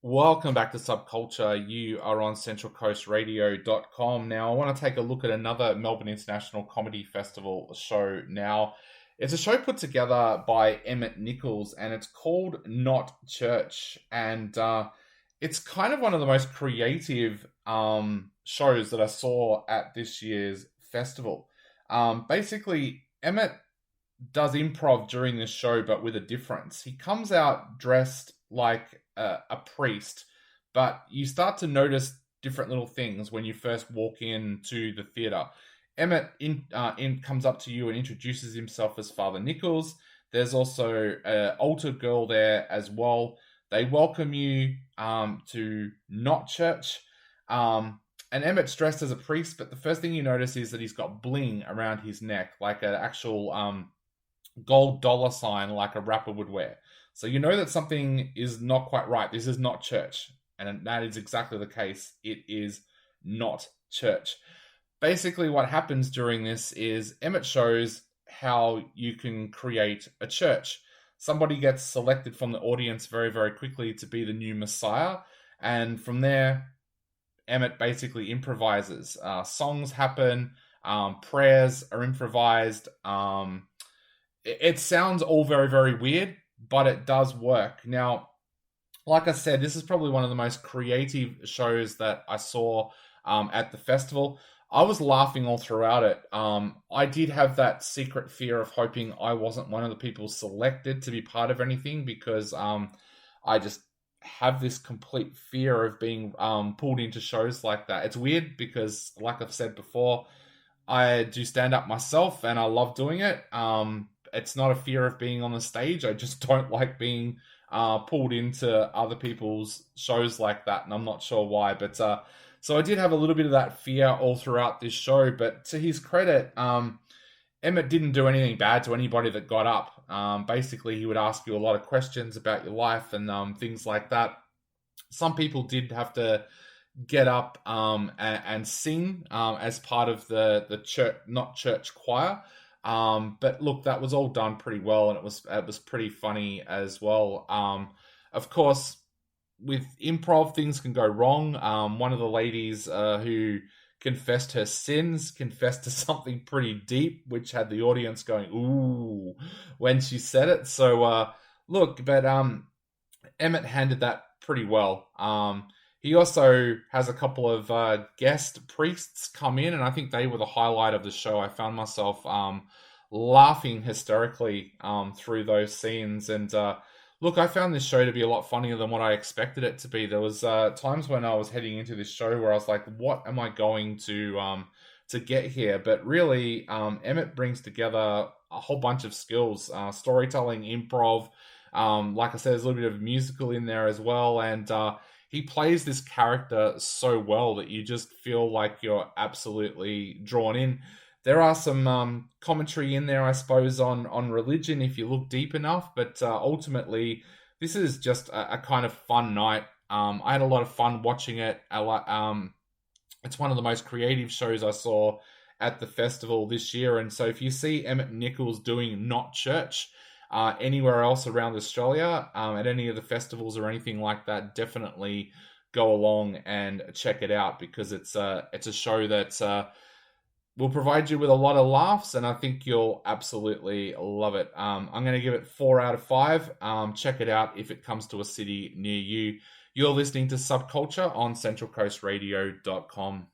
Welcome back to Subculture. You are on centralcoastradio.com. Now, I want to take a look at another Melbourne International Comedy Festival show now. It's a show put together by Emmett Nichols and it's called Not Church. And it's kind of one of the most creative shows that I saw at this year's festival. Basically, Emmett does improv during this show, but with a difference. He comes out dressed like a priest, but you start to notice different little things when you first walk into the theater. Emmett comes up to you and introduces himself as Father Nichols. There's also an altar girl there as well. They welcome you to Not Church. And Emmett's dressed as a priest, but the first thing you notice is that he's got bling around his neck, like an actual gold dollar sign like a rapper would wear. So you know that something is not quite right. This is not church. And that is exactly the case. It is not church. Basically, what happens during this is Emmett shows how you can create a church. Somebody gets selected from the audience very, very quickly to be the new Messiah. And from there, Emmett basically improvises. Songs happen, prayers are improvised. It sounds all very, very weird, but it does work. Now, like I said, this is probably one of the most creative shows that I saw at the festival. I was laughing all throughout it. I did have that secret fear of hoping I wasn't one of the people selected to be part of anything because I just have this complete fear of being pulled into shows like that. It's weird because, like I've said before, I do stand up myself and I love doing it. It's not a fear of being on the stage. I just don't like being pulled into other people's shows like that, and I'm not sure why. But so I did have a little bit of that fear all throughout this show. But to his credit, Emmett didn't do anything bad to anybody that got up. Basically, he would ask you a lot of questions about your life and things like that. Some people did have to get up and sing as part of the church, not church choir. But look, that was all done pretty well, and it was pretty funny as well. Of course, with improv, things can go wrong. One of the ladies who confessed her sins confessed to something pretty deep, which had the audience going "ooh" when she said it. So look, but Emmett handled that pretty well. He also has a couple of guest priests come in, and I think they were the highlight of the show. I found myself laughing hysterically through those scenes. And look, I found this show to be a lot funnier than what I expected it to be. There was times when I was heading into this show where I was like, "What am I going to get here?" But really, Emmett brings together a whole bunch of skills: storytelling, improv. Like I said, there's a little bit of musical in there as well, and he plays this character so well that you just feel like you're absolutely drawn in. There are some commentary in there, I suppose, on religion if you look deep enough, but ultimately, this is just a kind of fun night. I had a lot of fun watching it. It's one of the most creative shows I saw at the festival this year, and so if you see Emmett Nichols doing Not Church, anywhere else around Australia, at any of the festivals or anything like that, definitely go along and check it out because it's a show that will provide you with a lot of laughs, and I think you'll absolutely love it. I'm going to give it 4 out of 5. Check it out if it comes to a city near you. You're listening to Subculture on centralcoastradio.com.